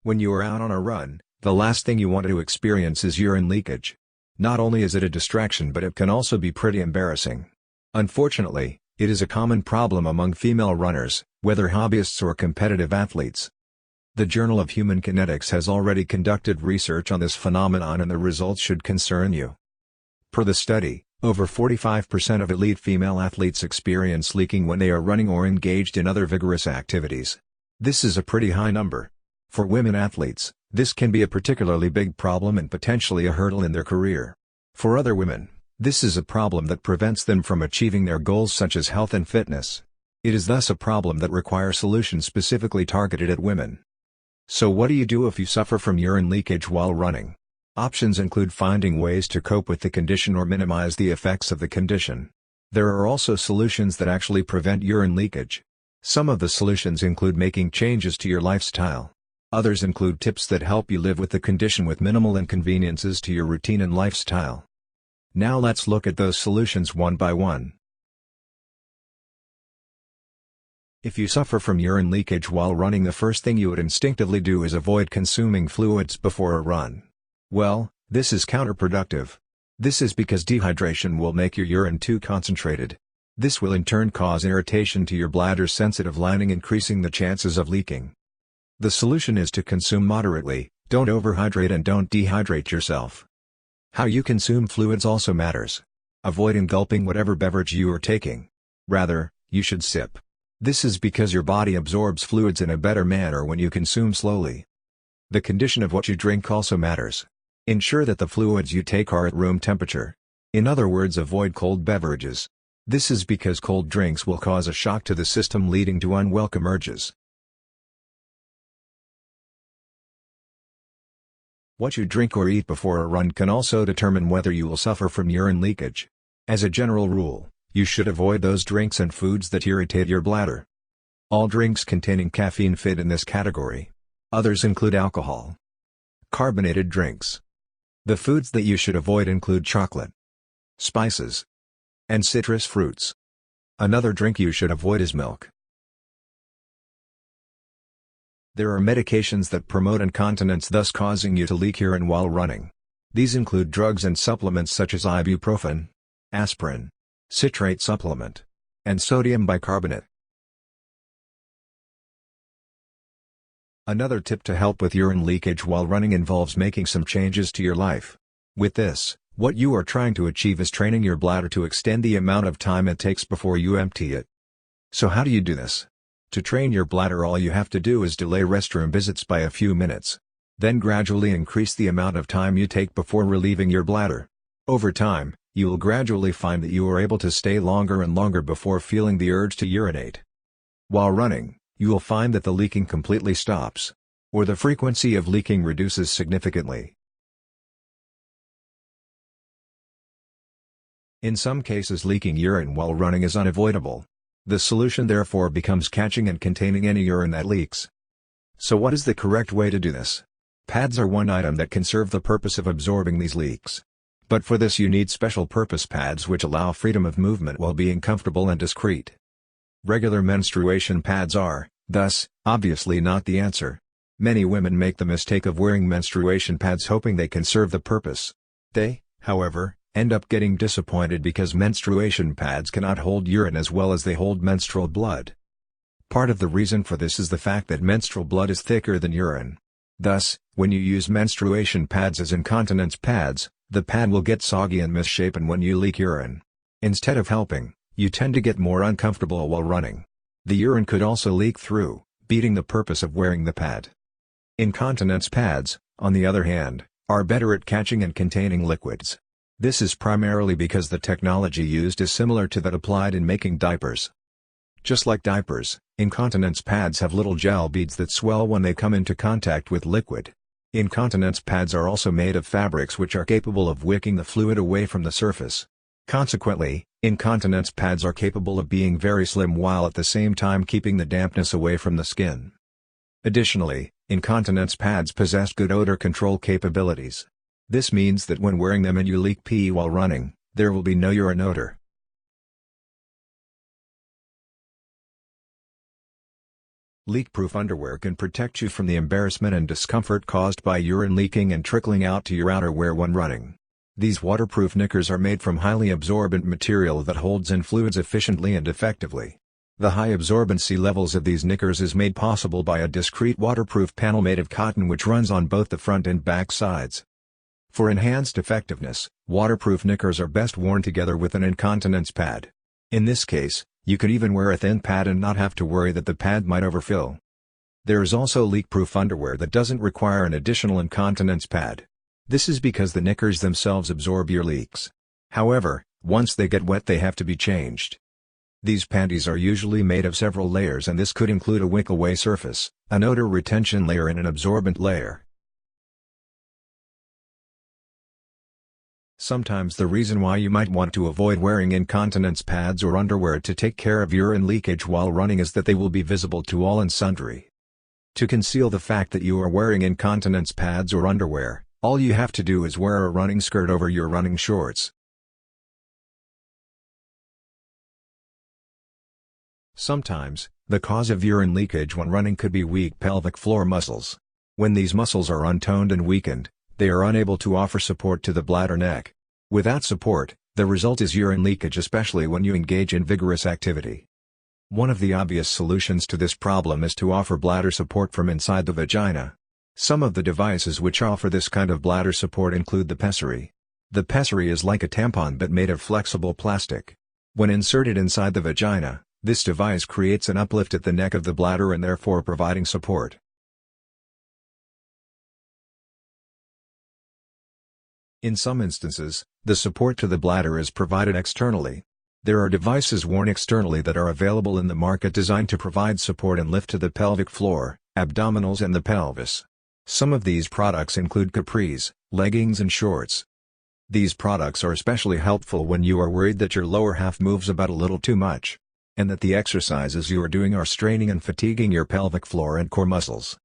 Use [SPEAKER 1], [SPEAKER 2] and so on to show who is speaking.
[SPEAKER 1] When you are out on a run, the last thing you want to experience is urine leakage. Not only is it a distraction, but it can also be pretty embarrassing. Unfortunately, it is a common problem among female runners, whether hobbyists or competitive athletes. The Journal of Human Kinetics has already conducted research on this phenomenon, and the results should concern you. Per the study, over 45% of elite female athletes experience leaking when they are running or engaged in other vigorous activities. This is a pretty high number. For women athletes, this can be a particularly big problem and potentially a hurdle in their career. For other women, this is a problem that prevents them from achieving their goals such as health and fitness. It is thus a problem that requires solutions specifically targeted at women. So what do you do if you suffer from urine leakage while running? Options include finding ways to cope with the condition or minimize the effects of the condition. There are also solutions that actually prevent urine leakage. Some of the solutions include making changes to your lifestyle. Others include tips that help you live with the condition with minimal inconveniences to your routine and lifestyle. Now let's look at those solutions one by one. If you suffer from urine leakage while running, the first thing you would instinctively do is avoid consuming fluids before a run. Well, this is counterproductive. This is because dehydration will make your urine too concentrated. This will in turn cause irritation to your bladder's sensitive lining, increasing the chances of leaking. The solution is to consume moderately, don't overhydrate and don't dehydrate yourself. How you consume fluids also matters. Avoid engulping whatever beverage you are taking. Rather, you should sip. This is because your body absorbs fluids in a better manner when you consume slowly. The condition of what you drink also matters. Ensure that the fluids you take are at room temperature. In other words, avoid cold beverages. This is because cold drinks will cause a shock to the system, leading to unwelcome urges. What you drink or eat before a run can also determine whether you will suffer from urine leakage. As a general rule, you should avoid those drinks and foods that irritate your bladder. All drinks containing caffeine fit in this category. Others include alcohol. Carbonated drinks. The foods that you should avoid include chocolate, spices, and citrus fruits. Another drink you should avoid is milk. There are medications that promote incontinence, thus causing you to leak urine while running. These include drugs and supplements such as ibuprofen, aspirin, citrate supplement, and sodium bicarbonate. Another tip to help with urine leakage while running involves making some changes to your life. With this, what you are trying to achieve is training your bladder to extend the amount of time it takes before you empty it. So how do you do this? To train your bladder, all you have to do is delay restroom visits by a few minutes. Then gradually increase the amount of time you take before relieving your bladder. Over time, you will gradually find that you are able to stay longer and longer before feeling the urge to urinate. While running, you will find that the leaking completely stops, or the frequency of leaking reduces significantly. In some cases, leaking urine while running is unavoidable. The solution therefore becomes catching and containing any urine that leaks. So what is the correct way to do this? Pads are one item that can serve the purpose of absorbing these leaks. But for this you need special purpose pads which allow freedom of movement while being comfortable and discreet. Regular menstruation pads are, thus, obviously not the answer. Many women make the mistake of wearing menstruation pads hoping they can serve the purpose. They, however, end up getting disappointed because menstruation pads cannot hold urine as well as they hold menstrual blood. Part of the reason for this is the fact that menstrual blood is thicker than urine. Thus, when you use menstruation pads as incontinence pads, the pad will get soggy and misshapen when you leak urine. Instead of helping, you tend to get more uncomfortable while running. The urine could also leak through, beating the purpose of wearing the pad. Incontinence pads, on the other hand, are better at catching and containing liquids. This is primarily because the technology used is similar to that applied in making diapers. Just like diapers, incontinence pads have little gel beads that swell when they come into contact with liquid. Incontinence pads are also made of fabrics which are capable of wicking the fluid away from the surface. Consequently, incontinence pads are capable of being very slim while at the same time keeping the dampness away from the skin. Additionally, incontinence pads possess good odor control capabilities. This means that when wearing them and you leak pee while running, there will be no urine odor. Leak-proof underwear can protect you from the embarrassment and discomfort caused by urine leaking and trickling out to your outerwear when running. These waterproof knickers are made from highly absorbent material that holds in fluids efficiently and effectively. The high absorbency levels of these knickers is made possible by a discrete waterproof panel made of cotton which runs on both the front and back sides. For enhanced effectiveness, waterproof knickers are best worn together with an incontinence pad. In this case, you could even wear a thin pad and not have to worry that the pad might overfill. There is also leak-proof underwear that doesn't require an additional incontinence pad. This is because the knickers themselves absorb your leaks. However, once they get wet they have to be changed. These panties are usually made of several layers, and this could include a wick-away surface, an odor retention layer and an absorbent layer. Sometimes the reason why you might want to avoid wearing incontinence pads or underwear to take care of urine leakage while running is that they will be visible to all and sundry. To conceal the fact that you are wearing incontinence pads or underwear, all you have to do is wear a running skirt over your running shorts. Sometimes, the cause of urine leakage when running could be weak pelvic floor muscles. When these muscles are untoned and weakened, they are unable to offer support to the bladder neck. Without support, the result is urine leakage, especially when you engage in vigorous activity. One of the obvious solutions to this problem is to offer bladder support from inside the vagina. Some of the devices which offer this kind of bladder support include the pessary. The pessary is like a tampon but made of flexible plastic. When inserted inside the vagina, this device creates an uplift at the neck of the bladder and therefore providing support. In some instances, the support to the bladder is provided externally. There are devices worn externally that are available in the market designed to provide support and lift to the pelvic floor, abdominals and the pelvis. Some of these products include capris, leggings and shorts. These products are especially helpful when you are worried that your lower half moves about a little too much, and that the exercises you are doing are straining and fatiguing your pelvic floor and core muscles.